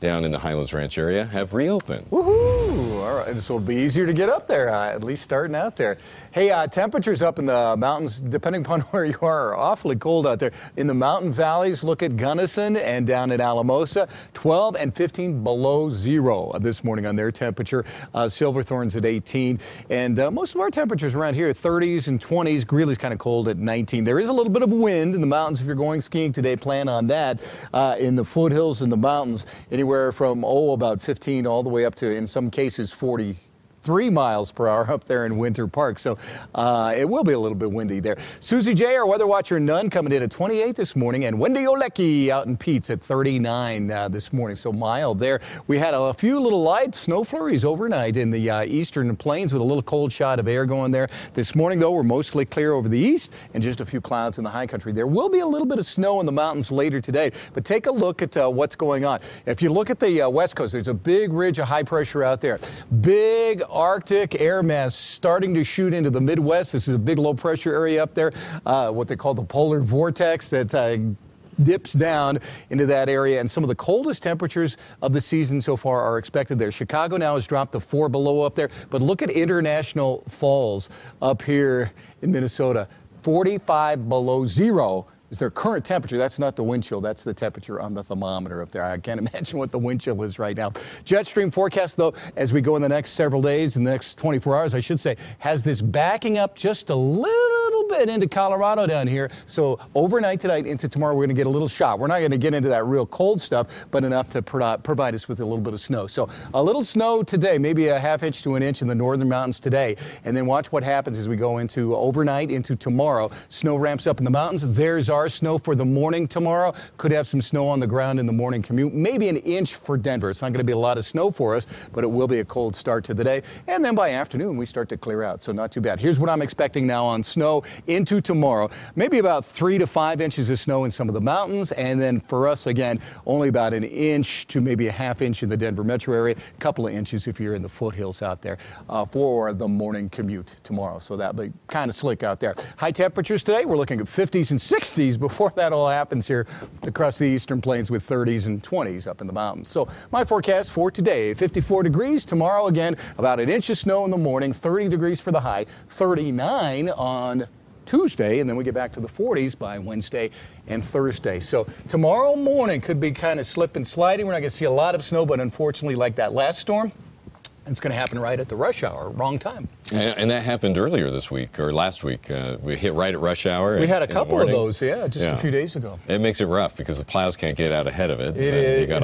down in the Highlands Ranch area have reopened. Woohoo! All right, so it'll be easier to get up there, at least starting out there. Hey, temperatures up in the mountains, depending upon where you are awfully cold out there. In the mountain valleys, look at Gunnison and down at Alamosa, 12 and 15 below zero this morning on their temperature. Silverthorne's at 18, and most of our temperatures around here, 30s and 20s. Greeley's kind of cold at 19. There is a little bit of wind in the mountains. If you're going skiing today, plan on that. In the foothills in the mountains, anywhere from about 15 all the way up to, in some cases, 43 miles per hour up there in Winter Park. So it will be a little bit windy there. Susie J., our weather watcher Nunn, coming in at 28 this morning, and Wendy Olecki out in Pete's at 39 this morning. So mild there. We had a few little light snow flurries overnight in the eastern plains with a little cold shot of air going there. This morning, though, we're mostly clear over the east and just a few clouds in the high country. There will be a little bit of snow in the mountains later today, but take a look at what's going on. If you look at the west coast, there's a big ridge of high pressure out there. Big Arctic air mass starting to shoot into the Midwest. This is a big low pressure area up there, what they call the polar vortex that dips down into that area, and some of the coldest temperatures of the season so far are expected there. Chicago now has dropped to 4 below up there, but look at International Falls up here in Minnesota, 45 below zero. Is their current temperature. That's not the wind chill. That's the temperature on the thermometer up there. I can't imagine what the wind chill is right now. Jet stream forecast, though, as we go in the next several days, in the next 24 hours, I should say, has this backing up just a little bit into Colorado down here. So overnight tonight into tomorrow, we're going to get a little shot. We're not going to get into that real cold stuff, but enough to provide us with a little bit of snow. So a little snow today, maybe a ½ inch to an inch in the northern mountains today. And then watch what happens as we go into overnight into tomorrow. Snow ramps up in the mountains. There's our snow for the morning tomorrow. Could have some snow on the ground in the morning commute. Maybe an inch for Denver. It's not going to be a lot of snow for us, but it will be a cold start to the day. And then by afternoon, we start to clear out. So not too bad. Here's what I'm expecting now on snow into tomorrow. Maybe about 3 to 5 inches of snow in some of the mountains. And then for us, again, only about an inch to maybe a ½ inch in the Denver metro area. A couple of inches if you're in the foothills out there for the morning commute tomorrow. So that'll be kind of slick out there. High temperatures today, we're looking at 50s and 60s before that all happens here across the eastern plains with 30s and 20s up in the mountains. So my forecast for today, 54 degrees. Tomorrow, again, about an inch of snow in the morning, 30 degrees for the high, 39 on Tuesday, and then we get back to the 40s by Wednesday and Thursday. So tomorrow morning could be kind of slip and sliding. We're not going to see a lot of snow, but unfortunately, like that last storm, it's going to happen right at the rush hour, wrong time. And that happened earlier this week, or last week. We hit right at rush hour. We had a couple of those, just a few days ago. It makes it rough because the plows can't get out ahead of it. It is.